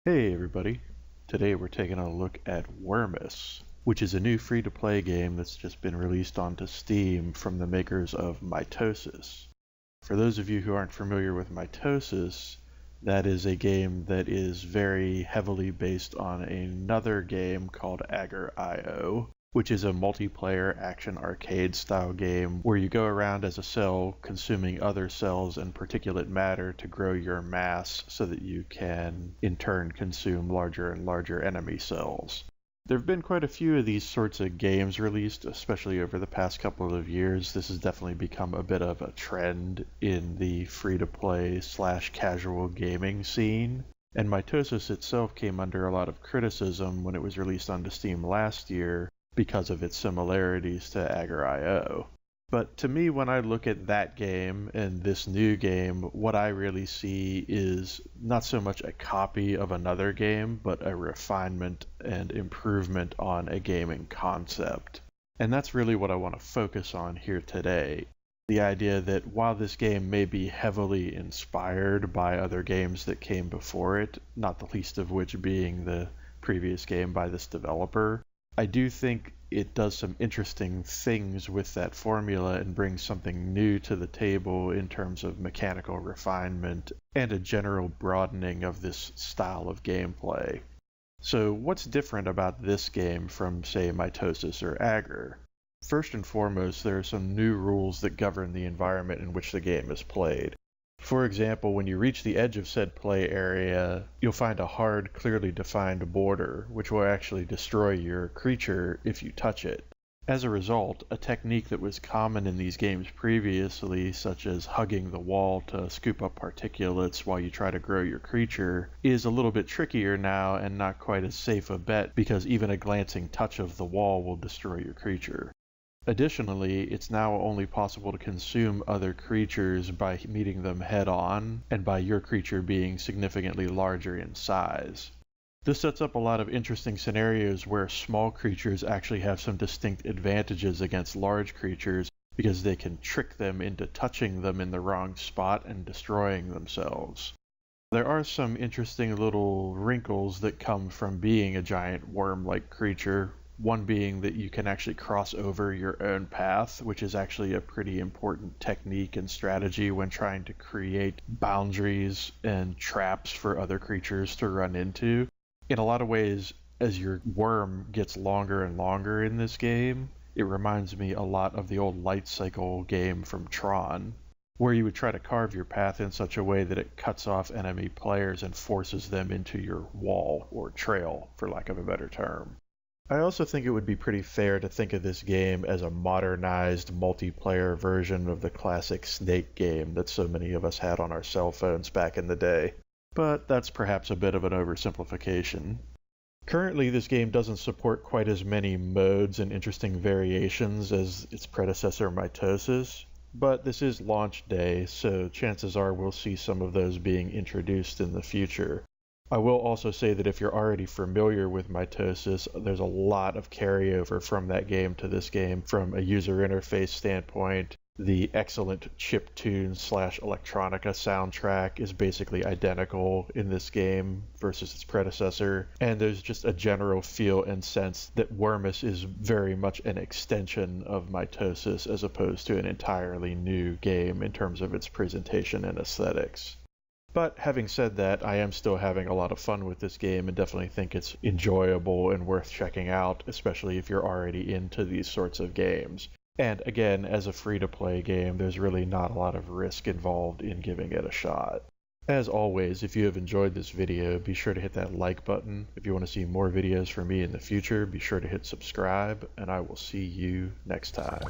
Hey everybody, today we're taking a look at Wormis, which is a new free-to-play game that's just been released onto Steam from the makers of Mitosis. For those of you who aren't familiar with Mitosis, that is a game that is very heavily based on another game called Agar.io, which is a multiplayer action arcade style game where you go around as a cell consuming other cells and particulate matter to grow your mass so that you can in turn consume larger and larger enemy cells. There have been quite a few of these sorts of games released, especially over the past couple of years. This has definitely become a bit of a trend in the free-to-play / casual gaming scene. And Mitosis itself came under a lot of criticism when it was released onto Steam last year because of its similarities to Agar.io. But to me, when I look at that game and this new game, what I really see is not so much a copy of another game, but a refinement and improvement on a gaming concept. And that's really what I want to focus on here today. The idea that while this game may be heavily inspired by other games that came before it, not the least of which being the previous game by this developer, I do think it does some interesting things with that formula and brings something new to the table in terms of mechanical refinement and a general broadening of this style of gameplay. So what's different about this game from, say, Mitosis or Agar? First and foremost, there are some new rules that govern the environment in which the game is played. For example, when you reach the edge of said play area, you'll find a hard, clearly defined border, which will actually destroy your creature if you touch it. As a result, a technique that was common in these games previously, such as hugging the wall to scoop up particulates while you try to grow your creature, is a little bit trickier now and not quite as safe a bet because even a glancing touch of the wall will destroy your creature. Additionally, it's now only possible to consume other creatures by meeting them head-on, and by your creature being significantly larger in size. This sets up a lot of interesting scenarios where small creatures actually have some distinct advantages against large creatures because they can trick them into touching them in the wrong spot and destroying themselves. There are some interesting little wrinkles that come from being a giant worm-like creature. One being that you can actually cross over your own path, which is actually a pretty important technique and strategy when trying to create boundaries and traps for other creatures to run into. In a lot of ways, as your worm gets longer and longer in this game, it reminds me a lot of the old light cycle game from Tron, where you would try to carve your path in such a way that it cuts off enemy players and forces them into your wall or trail, for lack of a better term. I also think it would be pretty fair to think of this game as a modernized multiplayer version of the classic Snake game that so many of us had on our cell phones back in the day. But that's perhaps a bit of an oversimplification. Currently, this game doesn't support quite as many modes and interesting variations as its predecessor Mitosis, but this is launch day, so chances are we'll see some of those being introduced in the future. I will also say that if you're already familiar with Mitosis, there's a lot of carryover from that game to this game from a user interface standpoint. The excellent chiptune / electronica soundtrack is basically identical in this game versus its predecessor, and there's just a general feel and sense that Wormis is very much an extension of Mitosis as opposed to an entirely new game in terms of its presentation and aesthetics. But having said that, I am still having a lot of fun with this game and definitely think it's enjoyable and worth checking out, especially if you're already into these sorts of games. And again, as a free-to-play game, there's really not a lot of risk involved in giving it a shot. As always, if you have enjoyed this video, be sure to hit that like button. If you want to see more videos from me in the future, be sure to hit subscribe, and I will see you next time.